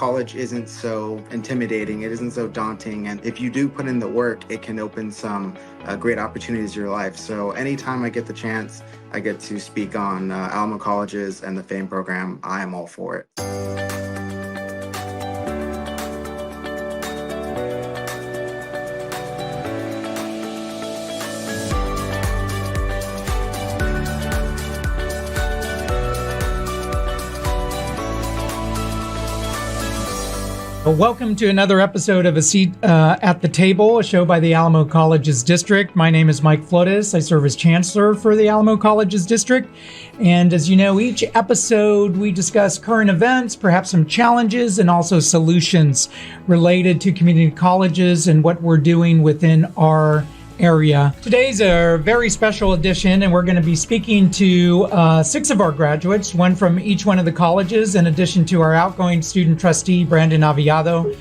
college isn't so intimidating, it isn't so daunting, and if you do put in the work, it can open some great opportunities in your life. So anytime I get the chance, I get to speak on Alamo Colleges and the FAME program, I am all for it. Well, welcome to another episode of A Seat at the Table, a show by the Alamo College's district. My name is Mike Flores. I serve as Chancellor for the Alamo College's district. And as you know, each episode we discuss current events, perhaps some challenges, and also solutions related to community colleges and what we're doing within our area. Today's a very special edition, and we're going to be speaking to 6 of our graduates, one from each one of the colleges, in addition to our outgoing student trustee, Brandon Aviado.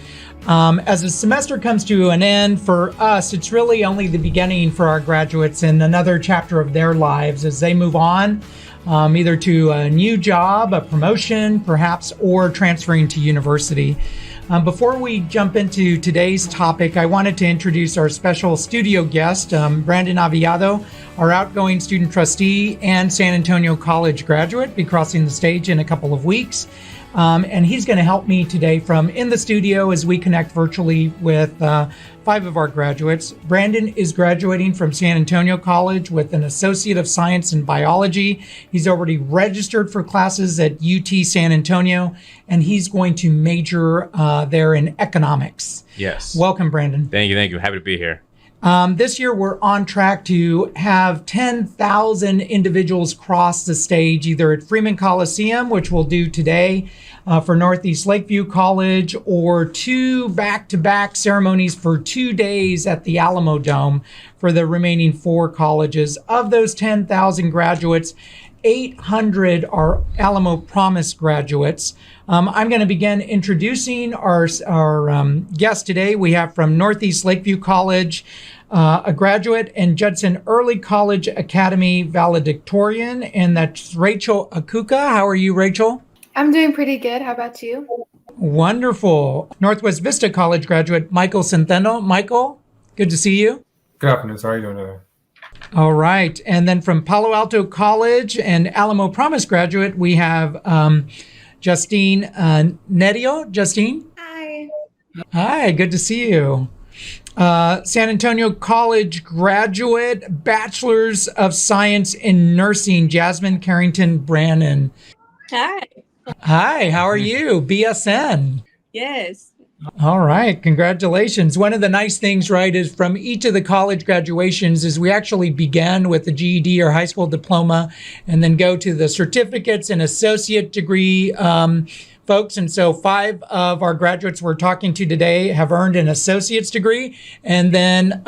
As the semester comes to an end for us, it's really only the beginning for our graduates and another chapter of their lives as they move on, either to a new job, a promotion, perhaps, or transferring to university. Before we jump into today's topic, I wanted to introduce our special studio guest, Brandon Aviado, our outgoing student trustee and San Antonio College graduate, be crossing the stage in a couple of weeks. And he's going to help me today from in the studio as we connect virtually with 5 of our graduates. Brandon is graduating from San Antonio College with an Associate of Science in Biology. He's already registered for classes at UT San Antonio, and he's going to major there in economics. Yes. Welcome, Brandon. Thank you. Happy to be here. This year, we're on track to have 10,000 individuals cross the stage, either at Freeman Coliseum, which we'll do today for Northeast Lakeview College, or 2 back-to-back ceremonies for 2 days at the Alamo Dome for the remaining 4 colleges. Of those 10,000 graduates, 800 are Alamo Promise graduates. I'm going to begin introducing our guest today. We have from Northeast Lakeview College, a graduate, and Judson Early College Academy valedictorian, and that's Rachel Akuka. How are you, Rachel? I'm doing pretty good. How about you? Wonderful. Northwest Vista College graduate, Michael Centeno. Michael, good to see you. Good afternoon. How are you doing today? All right. And then from Palo Alto College and Alamo Promise graduate, we have Justine Nerio. Justine? Hi. Hi, good to see you. San Antonio College graduate, Bachelor's of Science in Nursing, Jasmine Carrington Brannon. Hi. Hi, how are you? BSN. Yes. All right, congratulations. One of the nice things, right, is from each of the college graduations is we actually began with the GED or high school diploma and then go to the certificates and associate degree folks. And so 5 of our graduates we're talking to today have earned an associate's degree. And then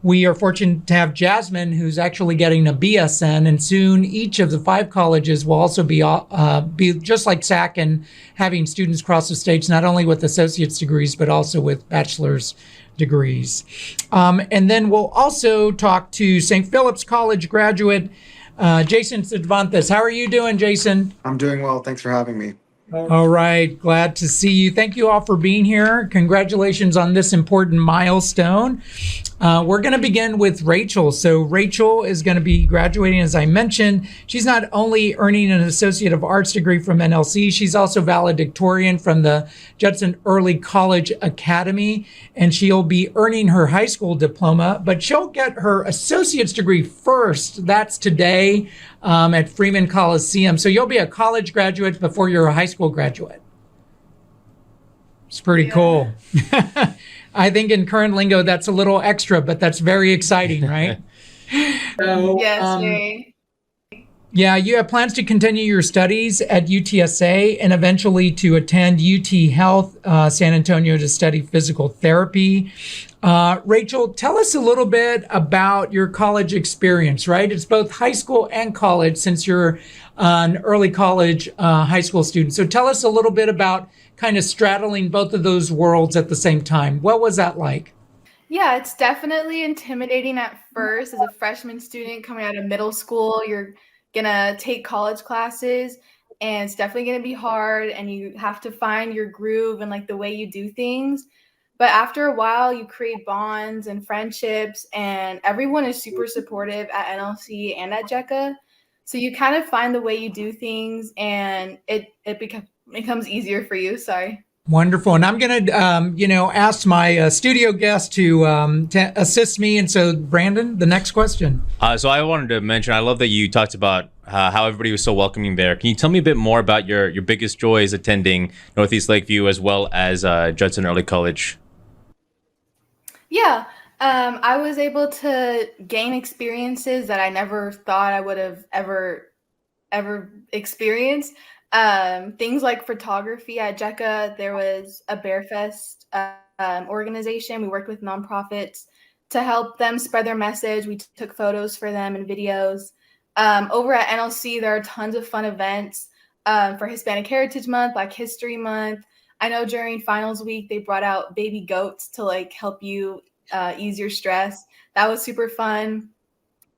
we are fortunate to have Jasmine, who's actually getting a BSN, and soon each of the 5 colleges will also be just like SAC and having students cross the stage, not only with associate's degrees, but also with bachelor's degrees. And then we'll also talk to St. Philip's College graduate, Jason Cervantes. How are you doing, Jason? I'm doing well. Thanks for having me. All right. Glad to see you. Thank you all for being here. Congratulations on this important milestone. We're going to begin with Rachel. So Rachel is going to be graduating, as I mentioned. She's not only earning an Associate of Arts degree from NLC, she's also valedictorian from the Judson Early College Academy, and she'll be earning her high school diploma, but she'll get her associate's degree first. That's today at Freeman Coliseum. So you'll be a college graduate before you're a high school graduate. It's pretty cool. I think in current lingo, that's a little extra, but that's very exciting, right? So, Yes, very. Yeah, you have plans to continue your studies at UTSA and eventually to attend UT Health San Antonio to study physical therapy. Rachel, tell us a little bit about your college experience, right? It's both high school and college since you're an early college high school student. So tell us a little bit about kind of straddling both of those worlds at the same time. What was that like? Yeah, it's definitely intimidating at first as a freshman student coming out of middle school. You're going to take college classes. and it's definitely going to be hard, and you have to find your groove and like the way you do things. But after a while, you create bonds and friendships, and everyone is super supportive at NLC and at JECA. So you kind of find the way you do things, and it becomes easier for you. Sorry. Wonderful. And I'm going to, ask my studio guest to assist me. And so, Brandon, the next question. So I wanted to mention, I love that you talked about how everybody was so welcoming there. Can you tell me a bit more about your biggest joys attending Northeast Lakeview as well as Judson Early College? Yeah. I was able to gain experiences that I never thought I would have ever experienced. Things like photography at JECA. There was a Bear Fest organization. We worked with nonprofits to help them spread their message. We took photos for them and videos. Over at NLC, there are tons of fun events for Hispanic Heritage Month, Black History Month. I know during finals week, they brought out baby goats to like help you ease your stress. That was super fun.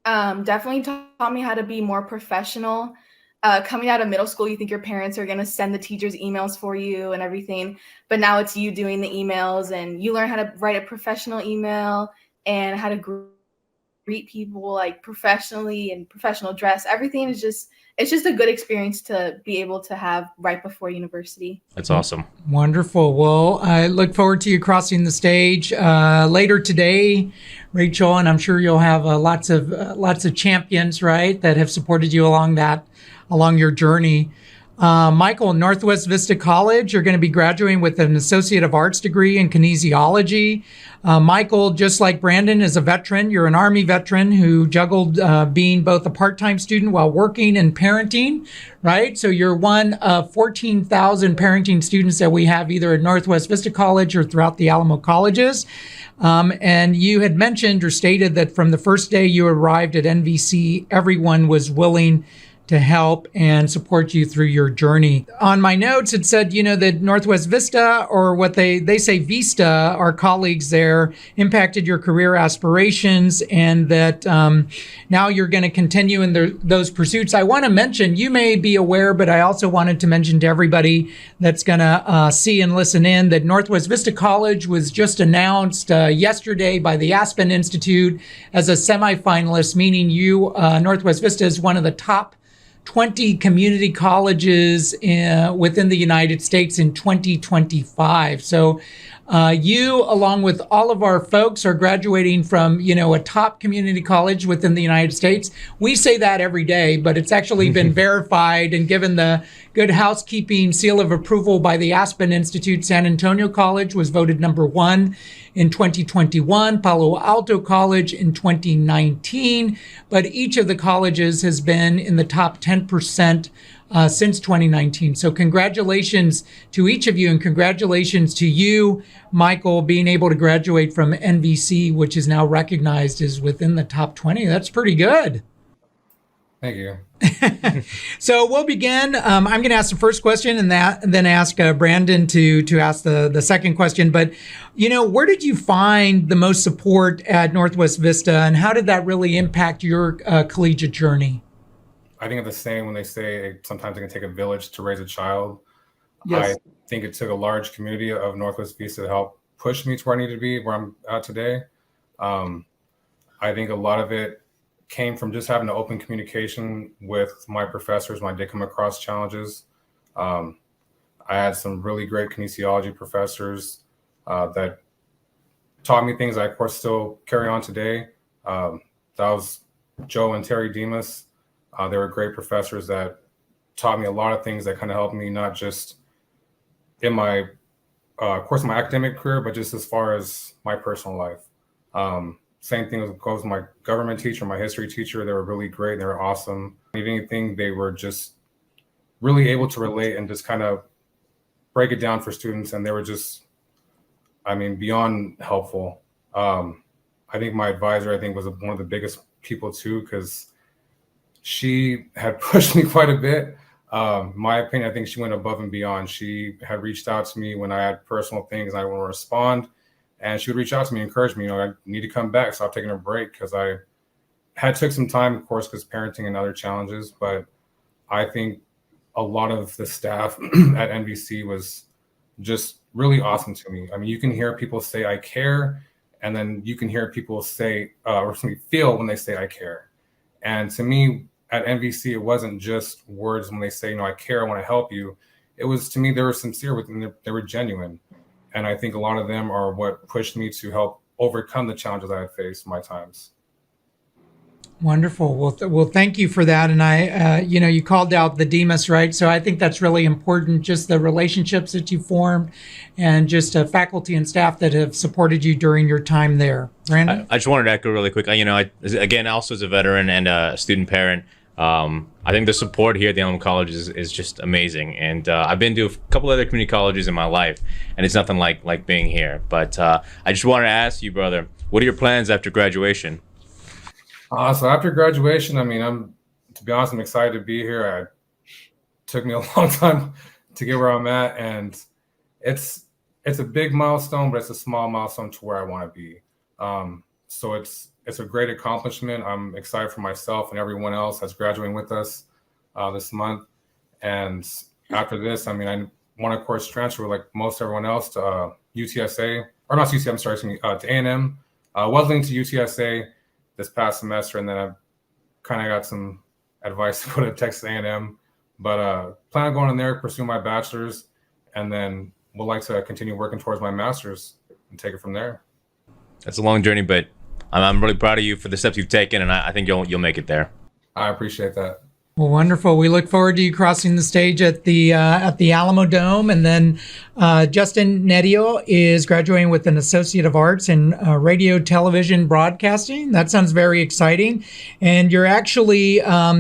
Definitely taught me how to be more professional. Coming out of middle school, you think your parents are going to send the teachers emails for you and everything, but now it's you doing the emails, and you learn how to write a professional email and how to greet people like professionally and professional dress. Everything is it's just a good experience to be able to have right before university. That's awesome. Wonderful. Well, I look forward to you crossing the stage later today, Rachel, and I'm sure you'll have lots of champions, right, that have supported you along your journey. Michael, Northwest Vista College, you're going to be graduating with an Associate of Arts degree in kinesiology. Michael, just like Brandon, is a veteran. You're an Army veteran who juggled being both a part-time student while working and parenting, right? So you're one of 14,000 parenting students that we have either at Northwest Vista College or throughout the Alamo colleges. And you had mentioned or stated that from the first day you arrived at NVC, everyone was willing to help and support you through your journey. On my notes, it said, that Northwest Vista, or what they say Vista, our colleagues there, impacted your career aspirations, and that now you're going to continue in those pursuits. I want to mention, you may be aware, but I also wanted to mention to everybody that's going to see and listen in that Northwest Vista College was just announced yesterday by the Aspen Institute as a semifinalist, meaning Northwest Vista is one of the top 20 community colleges within the United States in 2025. So you, along with all of our folks, are graduating from, a top community college within the United States. We say that every day, but it's actually been verified and given the Good Housekeeping seal of approval by the Aspen Institute. San Antonio College was voted number 1 in 2021, Palo Alto College in 2019, but each of the colleges has been in the top 10% since 2019. So congratulations to each of you, and congratulations to you, Michael, being able to graduate from NVC, which is now recognized as within the top 20. That's pretty good. Thank you. So we'll begin. I'm going to ask the first question and then ask Brandon to ask the second question. But, where did you find the most support at Northwest Vista, and how did that really impact your collegiate journey? I think it's the same when they say sometimes it can take a village to raise a child. Yes. I think it took a large community of Northwest Vista to help push me to where I need to be, where I'm at today. I think a lot of it came from just having an open communication with my professors when I did come across challenges. I had some really great kinesiology professors that taught me things I, of course, still carry on today. That was Joe and Terry Demas. They were great professors that taught me a lot of things that kind of helped me, not just in my, of course, my academic career, but just as far as my personal life. Same thing goes with my government teacher, my history teacher. They were really great. They were awesome. If anything, they were just really able to relate and just kind of break it down for students. And they were just, beyond helpful. I think my advisor, was one of the biggest people too, because she had pushed me quite a bit. My opinion, I think she went above and beyond. She had reached out to me when I had personal things and I want to respond. And she would reach out to me, encourage me, I need to come back, stop taking a break, because I had took some time, of course, because parenting and other challenges. But I think a lot of the staff at NBC was just really awesome to me. I mean, you can hear people say I care, and then you can hear people say or feel when they say I care. And to me, at NBC, it wasn't just words when they say, I care, I want to help you. It was, to me, they were sincere with me, they were genuine. And I think a lot of them are what pushed me to help overcome the challenges I had faced in my times. Wonderful. Well, thank you for that. And you called out the Demas, right? So I think that's really important, just the relationships that you formed and just faculty and staff that have supported you during your time there. Brandon? I just wanted to echo really quick. Again, also as a veteran and a student parent, I think the support here at the Alamo College is just amazing. And I've been to a couple other community colleges in my life, and it's nothing like being here. But I just wanted to ask you, brother, what are your plans after graduation? So after graduation, to be honest, I'm excited to be here. It took me a long time to get where I'm at, and it's a big milestone, but it's a small milestone to where I want to be. So it's a great accomplishment. I'm excited for myself and everyone else that's graduating with us this month. And after this, I want to, of course, transfer like most everyone else to UTSA, or not UTSA, I'm sorry, to A&M. Was linked to UTSA this past semester, and then I kind of got some advice to go to Texas A&M, but plan on going in there, pursue my bachelor's, and then would like to continue working towards my master's and take it from there. That's a long journey, but I'm really proud of you for the steps you've taken, and I think you'll make it there. I appreciate that. Well, wonderful. We look forward to you crossing the stage at the Alamo Dome. And then Justin Nedio is graduating with an Associate of Arts in Radio, Television, Broadcasting. That sounds very exciting. And you're actually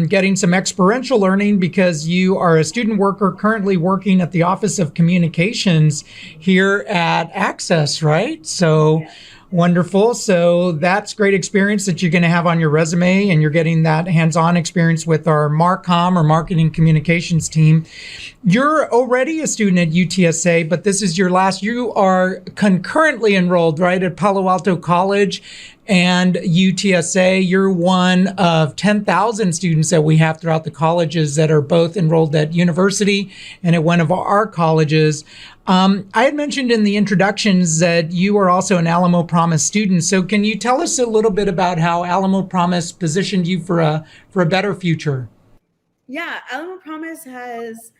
getting some experiential learning because you are a student worker currently working at the Office of Communications here at Access, right? So. Yeah. Wonderful. So that's great experience that you're going to have on your resume, and you're getting that hands-on experience with our MarCom or Marketing Communications team. You're already a student at UTSA, but this is your last. You are concurrently enrolled, right, at Palo Alto College and UTSA. You're one of 10,000 students that we have throughout the colleges that are both enrolled at university and at one of our colleges. I had mentioned in the introductions that you are also an Alamo Promise student. So can you tell us a little bit about how Alamo Promise positioned you for a better future? Yeah, Alamo Promise has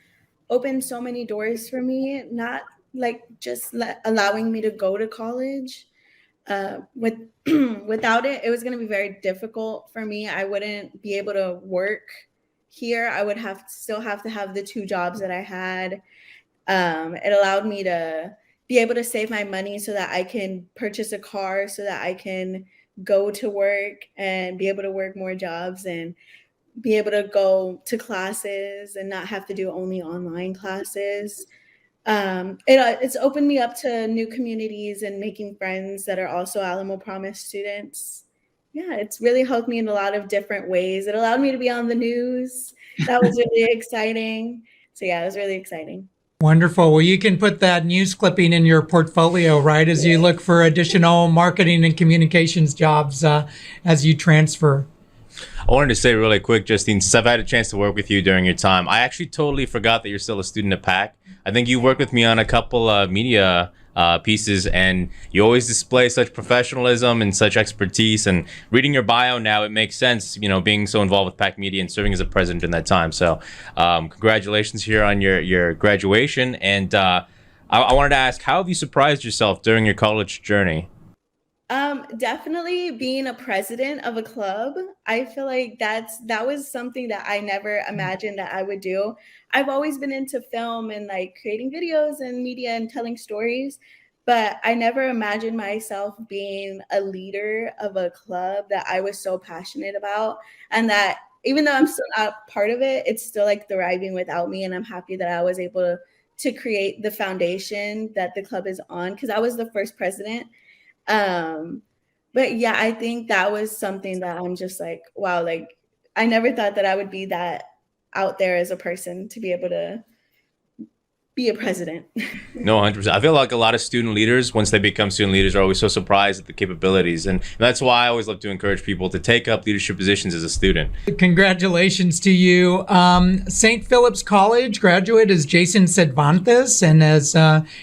opened so many doors for me, not like just allowing me to go to college. Without it, it was going to be very difficult for me. I wouldn't be able to work here. I would still have to have the 2 jobs that I had. It allowed me to be able to save my money so that I can purchase a car, so that I can go to work and be able to work more jobs and be able to go to classes and not have to do only online classes. It's opened me up to new communities and making friends that are also Alamo Promise students. Yeah, it's really helped me in a lot of different ways. It allowed me to be on the news. That was really exciting. So yeah, it was really exciting. Wonderful. Well, you can put that news clipping in your portfolio, right, as you look for additional marketing and communications jobs as you transfer. I wanted to say really quick, Justine, since I've had a chance to work with you during your time, I actually totally forgot that you're still a student at PAC. I think you worked with me on a couple media pieces, and you always display such professionalism and such expertise. And reading your bio now, it makes sense, being so involved with PAC Media and serving as a president in that time. So congratulations here on your graduation. And I wanted to ask, how have you surprised yourself during your college journey? Definitely being a president of a club. I feel like that was something that I never imagined that I would do. I've always been into film and like creating videos and media and telling stories, but I never imagined myself being a leader of a club that I was so passionate about, and that even though I'm still not part of it, it's still like thriving without me. And I'm happy that I was able to create the foundation that the club is on, because I was the first president. But yeah, I think that was something that I'm just like, wow, like I never thought that I would be that out there as a person to be able to be a president. No, 100%. I feel like a lot of student leaders, once they become student leaders, are always so surprised at the capabilities. And that's why I always love to encourage people to take up leadership positions as a student. Congratulations to you. St. Philip's College graduate is Jason Cervantes, and as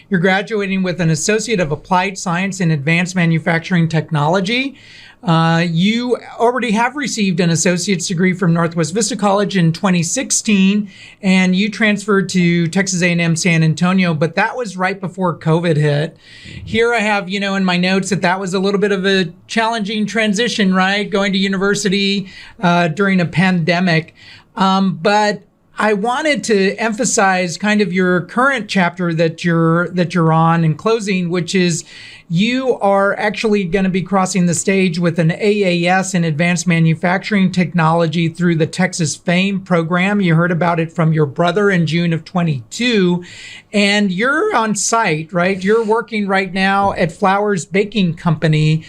you're graduating with an Associate of Applied Science in Advanced Manufacturing Technology. You already have received an associate's degree from Northwest Vista College in 2016, and you transferred to Texas A&M San Antonio, but that was right before COVID hit. Here I have, in my notes that was a little bit of a challenging transition, right? Going to university during a pandemic. But I wanted to emphasize kind of your current chapter that you're on in closing, which is you are actually going to be crossing the stage with an AAS in Advanced Manufacturing Technology through the Texas FAME program. You heard about it from your brother in June of 22, and you're on site, right? You're working right now at Flores Baking Company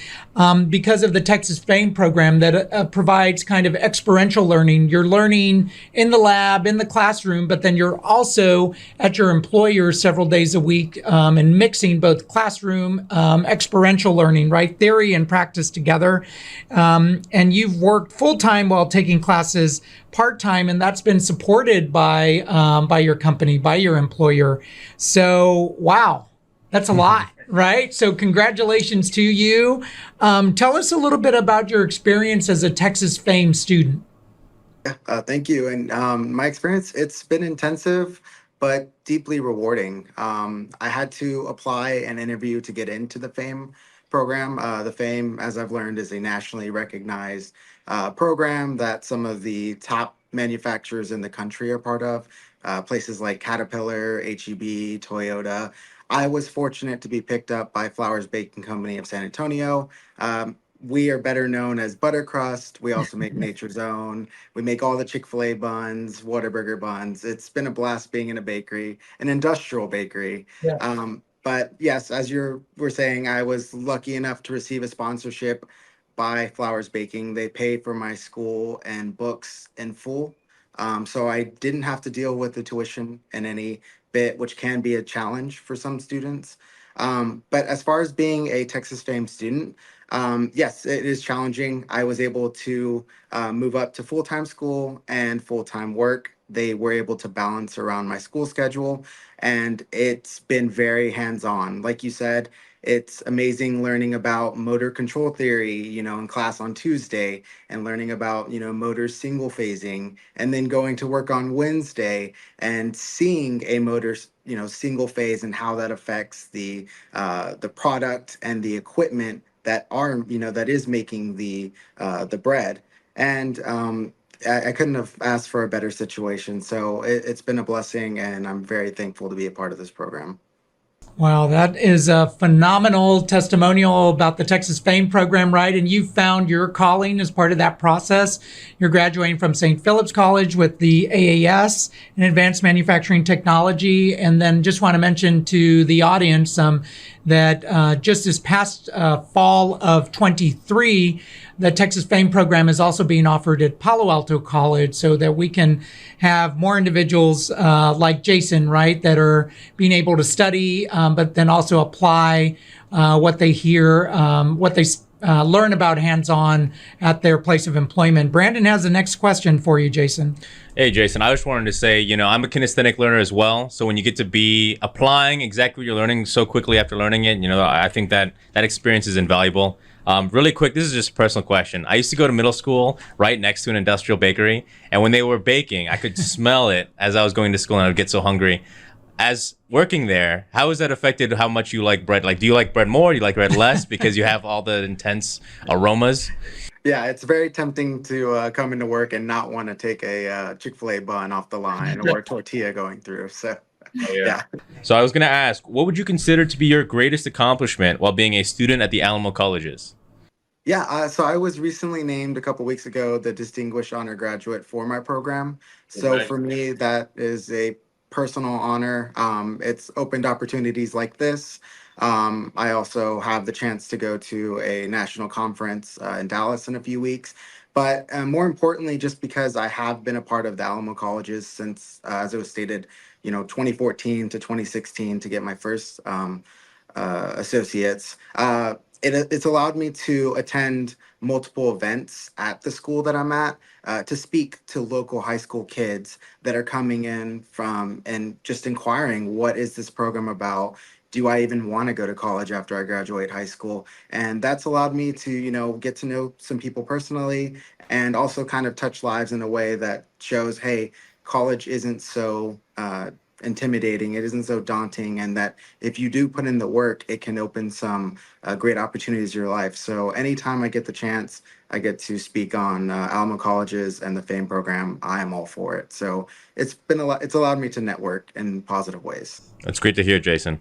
because of the Texas FAME program that provides kind of experiential learning. You're learning in the lab, in the classroom, but then you're also at your employer several days a week and mixing both classroom, experiential learning, right? Theory and practice together. And you've worked full-time while taking classes part-time, and that's been supported by your company, by your employer. So, wow, that's a lot. Right? So congratulations to you. Tell us a little bit about your experience as a Texas FAME student. Thank you. And my experience, it's been intensive, but deeply rewarding. I had to apply and interview to get into the FAME program. The FAME, as I've learned, is a nationally recognized program that some of the top manufacturers in the country are part of. Places like Caterpillar, HEB, Toyota. I was fortunate to be picked up by Flores Baking Company of San Antonio. We are better known as Buttercrust. We also make Nature's Own. We make all the Chick-fil-A buns, Whataburger buns. It's been a blast being in a bakery, an industrial bakery. Yeah. But yes, as you were saying, I was lucky enough to receive a sponsorship by Flowers Baking. They paid for my school and books in full. So I didn't have to deal with the tuition in any bit, which can be a challenge for some students. But as far as being a Texas FAME student, yes, it is challenging. I was able to move up to full-time school and full-time work. They were able to balance around my school schedule, and it's been very hands-on. Like you said, it's amazing learning about motor control theory, in class on Tuesday, and learning about, motor single phasing, and then going to work on Wednesday and seeing a motor, single phase and how that affects the product and the equipment that that is making the bread. And I couldn't have asked for a better situation. So it's been a blessing, and I'm very thankful to be a part of this program. Wow, that is a phenomenal testimonial about the Texas FAME program, right? And you found your calling as part of that process. You're graduating from St. Philip's College with the AAS in Advanced Manufacturing Technology. And then just want to mention to the audience that just this past fall of 23, the Texas FAME program is also being offered at Palo Alto College so that we can have more individuals like Jason, right, that are being able to study, but then also apply what they hear, what they learn about hands-on at their place of employment. Brandon has the next question for you, Jason. Hey, Jason, I just wanted to say, I'm a kinesthetic learner as well. So when you get to be applying exactly what you're learning so quickly after learning it, I think that experience is invaluable. Really quick, this is just a personal question. I used to go to middle school right next to an industrial bakery. And when they were baking, I could smell it as I was going to school, and I would get so hungry. As working there, how has that affected how much you like bread? Like, do you like bread more? Do you like bread less because you have all the intense aromas? Yeah, it's very tempting to come into work and not want to take a Chick-fil-A bun off the line or a tortilla going through. So, yeah. So I was going to ask, what would you consider to be your greatest accomplishment while being a student at the Alamo Colleges? Yeah, so I was recently named a couple weeks ago the Distinguished Honor Graduate for my program. So for me, that is a personal honor. It's opened opportunities like this. I also have the chance to go to a national conference in Dallas in a few weeks. But more importantly, just because I have been a part of the Alamo Colleges since, as it was stated, 2014 to 2016 to get my first associates. It's allowed me to attend multiple events at the school that I'm at, to speak to local high school kids that are coming in from and just inquiring, what is this program about? Do I even want to go to college after I graduate high school? And that's allowed me to, get to know some people personally, and also kind of touch lives in a way that shows, hey, college isn't so intimidating, it isn't so daunting, and that if you do put in the work, it can open some great opportunities in your life. So anytime I get the chance, I get to speak on Alamo Colleges and the FAME program, I am all for it. So it's allowed me to network in positive ways. That's great to hear, Jason.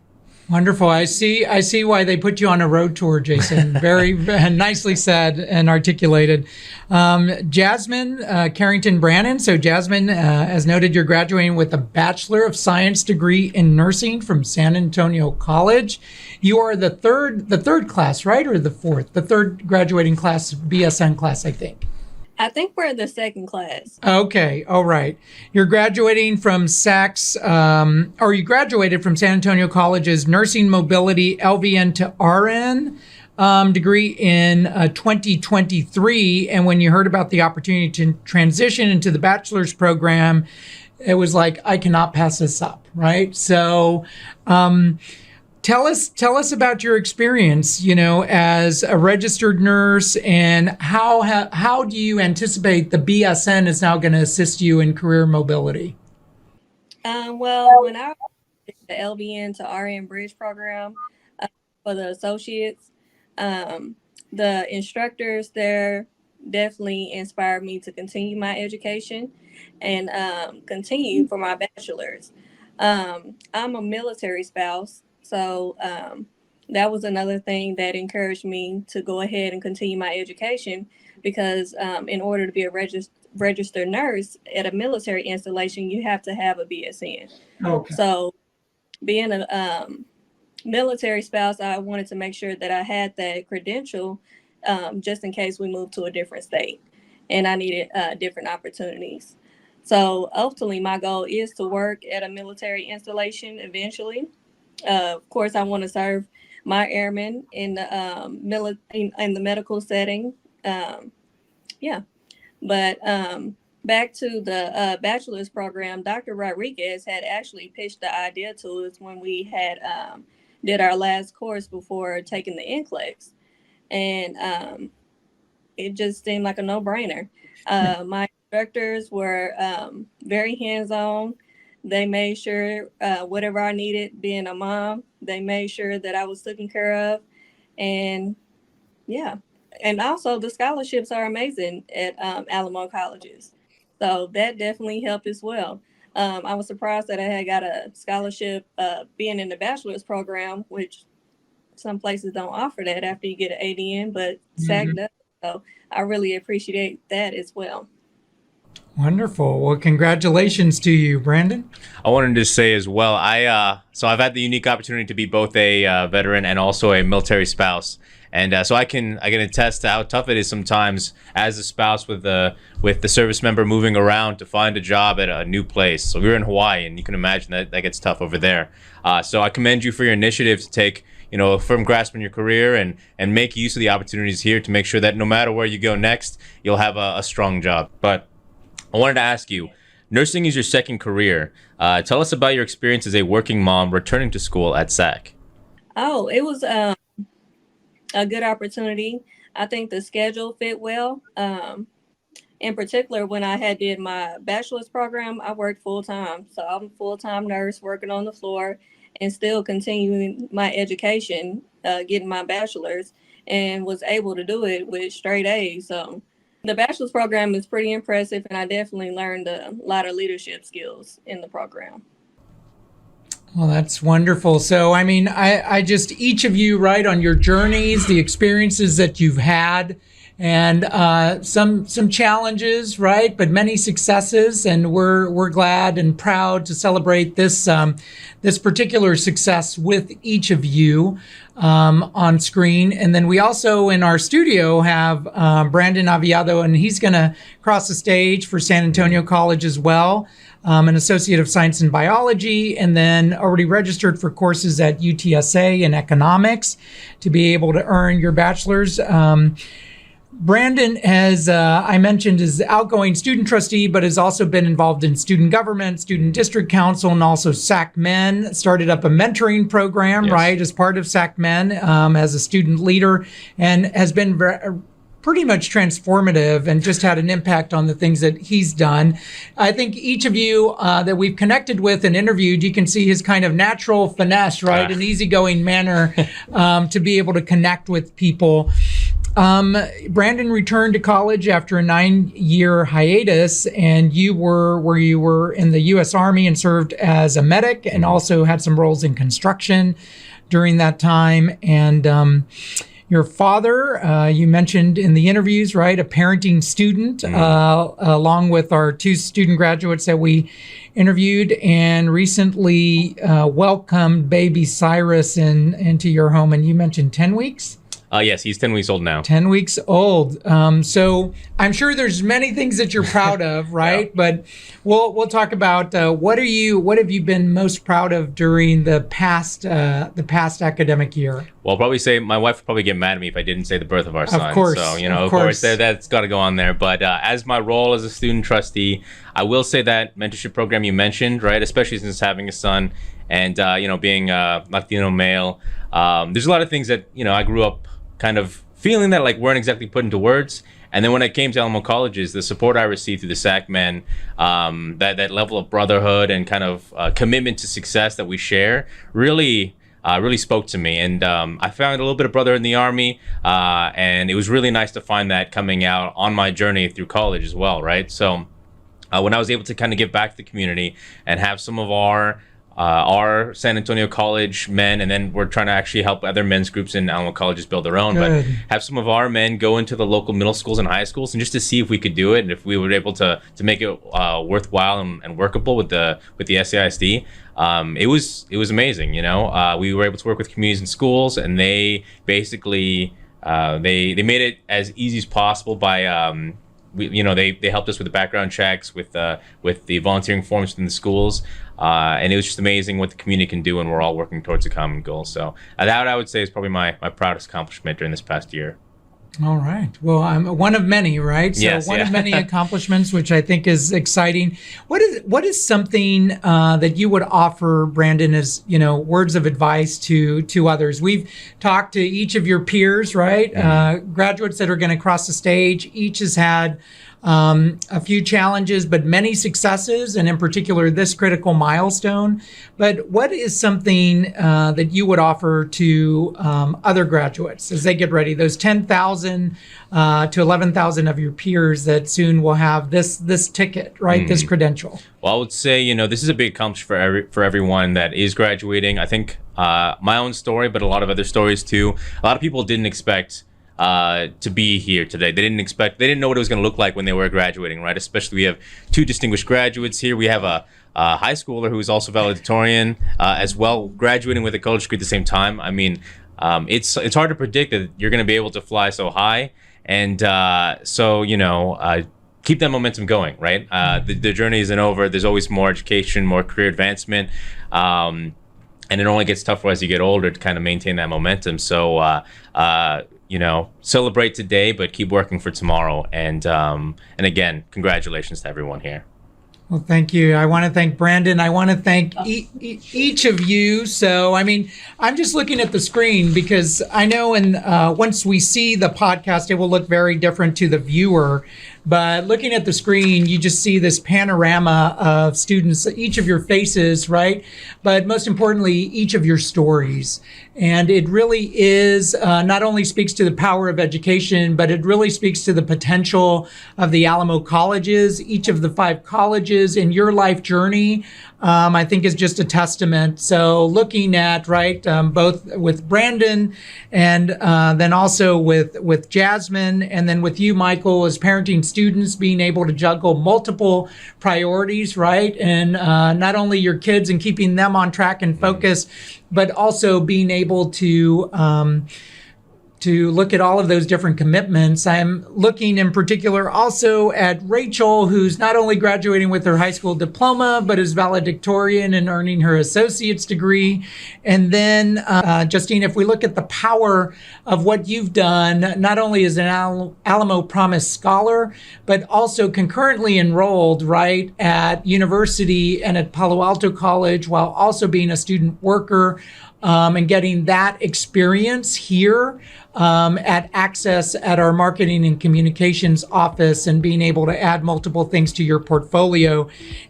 Wonderful. I see why they put you on a road tour, Jason. Very nicely said and articulated. Jasmine Carrington Brannon. So Jasmine, as noted, you're graduating with a Bachelor of Science degree in nursing from San Antonio College. You are the third class, right? Or the fourth? The third graduating class, BSN class, I think. I think we're in the second class. Okay, all right. You're graduating from you graduated from San Antonio College's Nursing Mobility LVN to RN degree in 2023. And when you heard about the opportunity to transition into the bachelor's program, it was like, I cannot pass this up, right? So, Tell us about your experience, as a registered nurse, and how do you anticipate the BSN is now going to assist you in career mobility? Well, when I did the LVN to RN bridge program for the associates, the instructors there definitely inspired me to continue my education and continue for my bachelor's. I'm a military spouse. So that was another thing that encouraged me to go ahead and continue my education, because in order to be a registered nurse at a military installation, you have to have a BSN. Okay. So being a military spouse, I wanted to make sure that I had that credential just in case we moved to a different state and I needed different opportunities. So ultimately, my goal is to work at a military installation eventually. Of course, I want to serve my airmen in the in the medical setting. But back to the bachelor's program, Dr. Rodriguez had actually pitched the idea to us when we had did our last course before taking the NCLEX, and it just seemed like a no-brainer. My instructors were very hands-on. They made sure whatever I needed, being a mom, they made sure that I was taken care of. And and also the scholarships are amazing at Alamo Colleges. So that definitely helped as well. I was surprised that I had got a scholarship being in the bachelor's program, which some places don't offer that after you get an ADN, but SAC does. So I really appreciate that as well. Wonderful. Well, congratulations to you, Brandon. I wanted to say as well, so I've had the unique opportunity to be both a veteran and also a military spouse. And so I can attest to how tough it is sometimes as a spouse with the service member moving around to find a job at a new place. So we were in Hawaii, and you can imagine that gets tough over there. So I commend you for your initiative to take a firm grasp on your career and make use of the opportunities here to make sure that no matter where you go next, you'll have a strong job. But I wanted to ask you, nursing is your second career. Tell us about your experience as a working mom returning to school at SAC. Oh, it was a good opportunity. I think the schedule fit well. In particular, when I did my bachelor's program, I worked full time. So I'm a full-time nurse working on the floor and still continuing my education, getting my bachelor's, and was able to do it with straight A's. So the bachelor's program is pretty impressive, and I definitely learned a lot of leadership skills in the program. Well, that's wonderful. So, I mean, I just, each of you, right, on your journeys, the experiences that you've had, and some challenges, right, but many successes, and we're glad and proud to celebrate this this particular success with each of you on screen. And then we also in our studio have Brandon Aviado, and he's going to cross the stage for San Antonio College as well. an Associate of Science in Biology, and then already registered for courses at UTSA in economics to be able to earn your bachelor's. Brandon, as I mentioned, is outgoing student trustee, but has also been involved in student government, student district council, and also SAC Men. Started up a mentoring program, Yes. right, as part of SAC Men as a student leader, and has been pretty much transformative and just had an impact on the things that he's done. I think each of you that we've connected with and interviewed, you can see his kind of natural finesse, right, an easygoing manner to be able to connect with people. Brandon returned to college after a 9-year hiatus, and you were in the U.S. Army and served as a medic, and also had some roles in construction during that time. And your father, you mentioned in the interviews, right, a parenting student, along with our 2 student graduates that we interviewed, and recently welcomed baby Cyrus into your home. And you mentioned 10 weeks? Yes, he's 10 weeks old now. 10 weeks old. So I'm sure there's many things that you're proud of, right? Yeah. But we'll talk about what have you been most proud of during the past academic year? Well, I'll probably say my wife would probably get mad at me if I didn't say the birth of our son. Of course, So, of course. that's got to go on there. But as my role as a student trustee, I will say that mentorship program you mentioned, right, especially since having a son and, being a Latino male, there's a lot of things that, I grew up kind of feeling that like weren't exactly put into words. And then when I came to Alamo Colleges, the support I received through the SAC Men, that level of brotherhood and kind of commitment to success that we share really spoke to me. And I found a little bit of brotherhood in the Army, and it was really nice to find that coming out on my journey through college as well, right? So when I was able to kind of give back to the community and have some of our San Antonio College men, and then we're trying to actually help other men's groups in Alamo Colleges build their own. Good. But have some of our men go into the local middle schools and high schools, and just to see if we could do it, and if we were able to make it worthwhile and workable with the SAISD. It was amazing. We were able to work with communities and schools, and they basically they made it as easy as possible by. They helped us with the background checks, with the volunteering forms in the schools, and it was just amazing what the community can do, and we're all working towards a common goal. So that I would say is probably my proudest accomplishment during this past year. All right. Well, I'm one of many, right? So Yes, one of yeah. many accomplishments, which I think is exciting. What is something that you would offer, Brandon, as words of advice to others? We've talked to each of your peers, right? Graduates that are going to cross the stage. Each has had a few challenges, but many successes, and in particular, this critical milestone. But what is something that you would offer to other graduates as they get ready? Those 10,000 to 11,000 of your peers that soon will have this ticket, right? This credential. Well, I would say, this is a big accomplishment for everyone that is graduating. I think my own story, but a lot of other stories too. A lot of people didn't expect to be here today. They didn't know what it was going to look like when they were graduating, right? Especially we have 2 distinguished graduates here. We have a high schooler who is also valedictorian as well, graduating with a college degree at the same time. I mean, it's hard to predict that you're going to be able to fly so high. And keep that momentum going, right? The journey isn't over. There's always more education, more career advancement. And it only gets tougher as you get older to kind of maintain that momentum. So, celebrate today, but keep working for tomorrow. And again, congratulations to everyone here. Well, thank you. I want to thank Brandon. I want to thank each of you. So, I'm just looking at the screen because I know once we see the podcast, it will look very different to the viewer. But looking at the screen, you just see this panorama of students, each of your faces, right? But most importantly, each of your stories. And it really is not only speaks to the power of education, but it really speaks to the potential of the Alamo colleges, each of the 5 colleges in your life journey. I think is just a testament. So looking at, right, both with Brandon and then also with Jasmine, and then with you, Michael, as parenting students, being able to juggle multiple priorities, right? And not only your kids and keeping them on track and focus, but also being able to to look at all of those different commitments. I'm looking in particular also at Rachel, who's not only graduating with her high school diploma, but is valedictorian and earning her associate's degree. And then, Justine, if we look at the power of what you've done, not only as an Alamo Promise scholar, but also concurrently enrolled, right, at university and at Palo Alto College, while also being a student worker, and getting that experience here at Access at our marketing and communications office, and being able to add multiple things to your portfolio.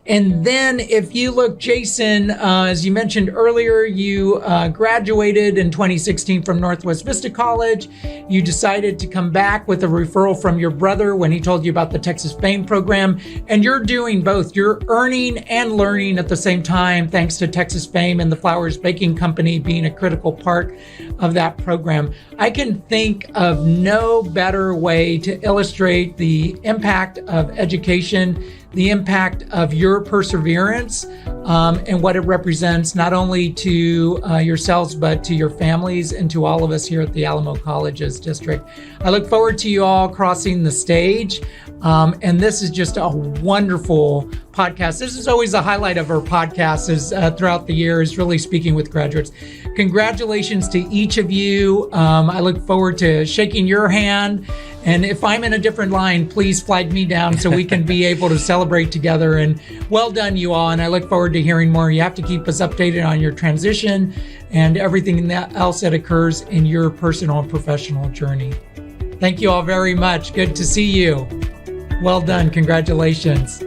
And then if you look, Jason, as you mentioned earlier, you graduated in 2016 from Northwest Vista College. You decided to come back with a referral from your brother when he told you about the Texas FAME program. And you're doing both. You're earning and learning at the same time, thanks to Texas FAME and the Flores Baking Company being a critical part of that program. I can think of no better way to illustrate the impact of education, the impact of your perseverance, and what it represents not only to yourselves, but to your families and to all of us here at the Alamo Colleges District. I look forward to you all crossing the stage. And this is just a wonderful podcast. This is always a highlight of our podcast is throughout the year is really speaking with graduates. Congratulations to each of you. I look forward to shaking your hand. And if I'm in a different line, please flag me down so we can be able to celebrate together. And well done, you all. And I look forward to hearing more. You have to keep us updated on your transition and everything else that occurs in your personal and professional journey. Thank you all very much. Good to see you. Well done. Congratulations.